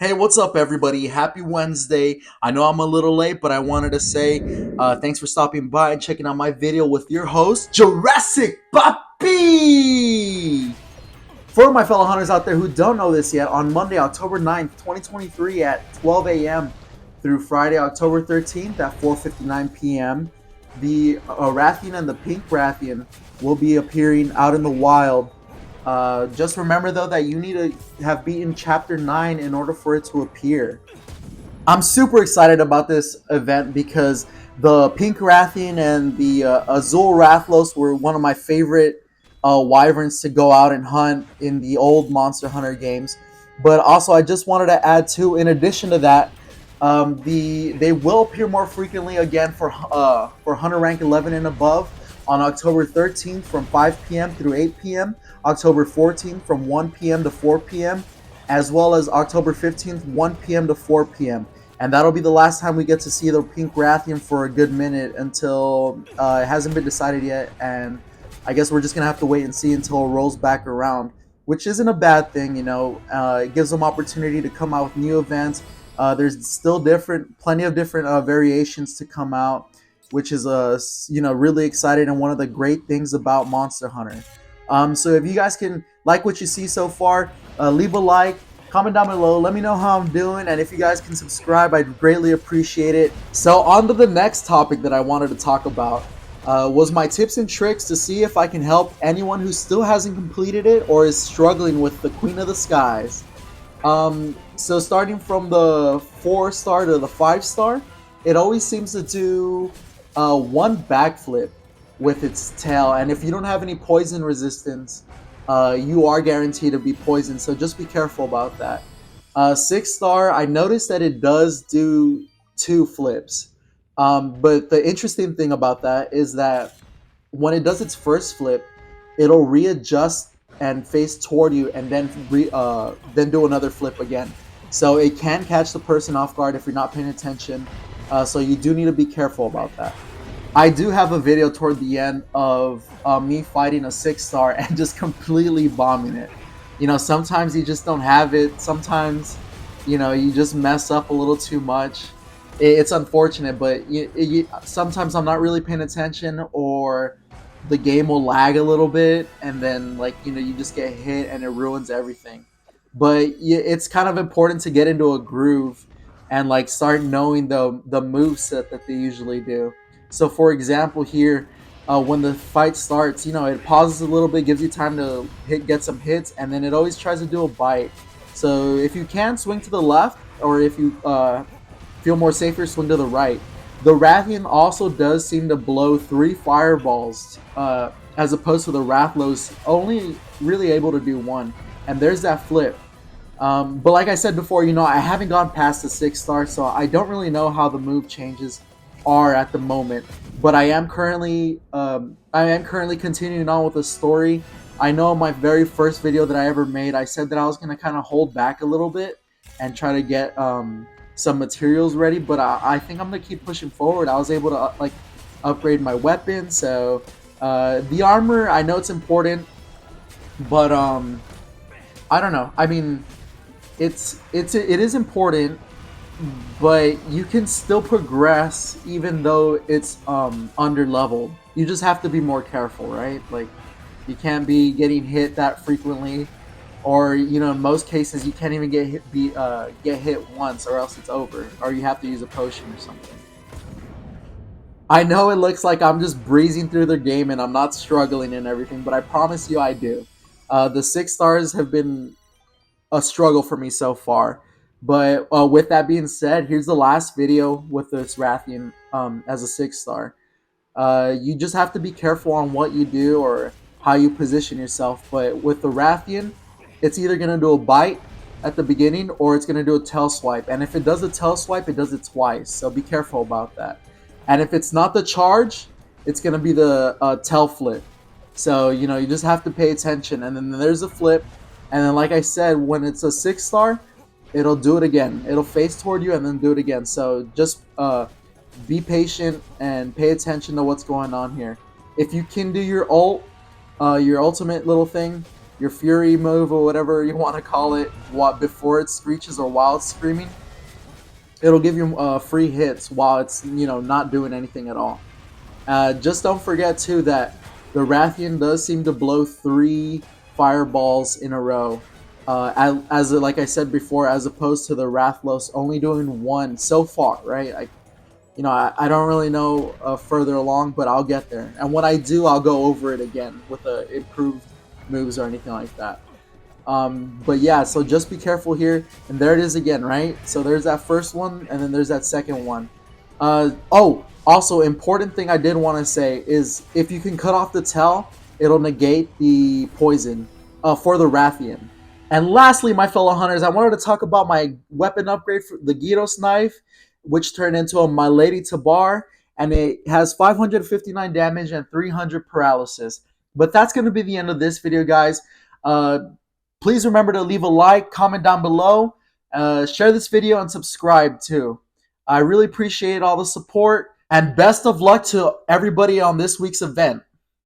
Hey, what's up, everybody? Happy Wednesday. I know I'm a little late, but I wanted to say thanks for stopping by and checking out my video with your host, Jurassic Papi! For my fellow hunters out there who don't know this yet, on Monday, October 9th, 2023 at 12 a.m. through Friday, October 13th at 4:59 p.m., the Rathian and the Pink Rathian will be appearing out in the wild. Just remember, though, that you need to have beaten Chapter 9 in order for it to appear. I'm super excited about this event because the Pink Rathian and the Azul Rathlos were one of my favorite wyverns to go out and hunt in the old Monster Hunter games. But also, I just wanted to add too, in addition to that, they will appear more frequently again for Hunter rank 11 and above on October 13th from 5 p.m. through 8 p.m., October 14th from 1 p.m. to 4 p.m., as well as October 15th, 1 p.m. to 4 p.m. And that'll be the last time we get to see the Pink Rathian for a good minute until it hasn't been decided yet. And I guess we're just going to have to wait and see until it rolls back around, which isn't a bad thing, you know. It gives them opportunity to come out with new events. There's still plenty of different variations to come out, which is really exciting and one of the great things about Monster Hunter. So if you guys can like what you see so far, leave a like, comment down below, let me know how I'm doing, and if you guys can subscribe, I'd greatly appreciate it. So on to the next topic that I wanted to talk about was my tips and tricks to see if I can help anyone who still hasn't completed it or is struggling with the Queen of the Skies. So starting from the 4-star to the 5-star, it always seems to do one backflip with its tail, and if you don't have any poison resistance, you are guaranteed to be poisoned, so just be careful about that. 6-star, I noticed that it does do 2 flips, but the interesting thing about that is that when it does its first flip, it'll readjust and face toward you, and then do another flip again. So it can catch the person off guard if you're not paying attention. So you do need to be careful about that. I do have a video toward the end of me fighting a 6-star and just completely bombing it. You know, sometimes you just don't have it. Sometimes, you know, you just mess up a little too much. It's unfortunate, but sometimes I'm not really paying attention, or the game will lag a little bit, and then, like, you know, you just get hit and it ruins everything. But it's kind of important to get into a groove and like start knowing the move set that they usually do. So for example here, when the fight starts, you know, it pauses a little bit, gives you time to get some hits, and then it always tries to do a bite. So if you can, swing to the left, or if you feel more safer, swing to the right. The Rathian also does seem to blow 3 fireballs, as opposed to the Rathlos only really able to do 1. And there's that flip. But like I said before, you know, I haven't gone past the 6-star, so I don't really know how the move changes are at the moment. But I am currently continuing on with the story. I know in my very first video that I ever made, I said that I was gonna kind of hold back a little bit and try to get some materials ready, but I think I'm gonna keep pushing forward. I was able to like upgrade my weapon, so the armor, I know it's important, but I don't know. I mean, it is important, but you can still progress even though it's under leveled. You just have to be more careful, right? Like, you can't be getting hit that frequently, or, you know, in most cases you can't even get hit once, or else it's over, or you have to use a potion or something. I know it looks like I'm just breezing through the game and I'm not struggling and everything, but I promise you I do. The 6-stars have been a struggle for me so far. But with that being said, here's the last video with this Rathian as a 6-star. You just have to be careful on what you do or how you position yourself. But with the Rathian, it's either going to do a bite at the beginning, or it's going to do a tail swipe. And if it does a tail swipe, it does it twice. So be careful about that. And if it's not the charge, it's going to be the tail flip. So, you know, you just have to pay attention. And then there's a flip. And then, like I said, when it's a 6-star, it'll do it again. It'll face toward you and then do it again. So just be patient and pay attention to what's going on here. If you can do your ultimate little thing, your Fury move or whatever you want to call it, before it screeches or while it's screaming, it'll give you free hits while it's not doing anything at all. Just don't forget too that the Rathian does seem to blow 3 fireballs in a row. Like I said before, as opposed to the Rathlos only doing 1 so far, right? I don't really know further along, but I'll get there. And when I do, I'll go over it again with the improved moves or anything like that. But yeah, so just be careful here. And there it is again, right? So there's that first one, and then there's that second one. Also, important thing I did want to say is if you can cut off the tail, it'll negate the poison for the Rathian. And lastly, my fellow hunters, I wanted to talk about my weapon upgrade for the Gyros knife, which turned into a My Lady Tabar, and it has 559 damage and 300 paralysis. But that's going to be the end of this video, guys. Please remember to leave a like, comment down below, share this video, and subscribe too. I really appreciate all the support, and best of luck to everybody on this week's event.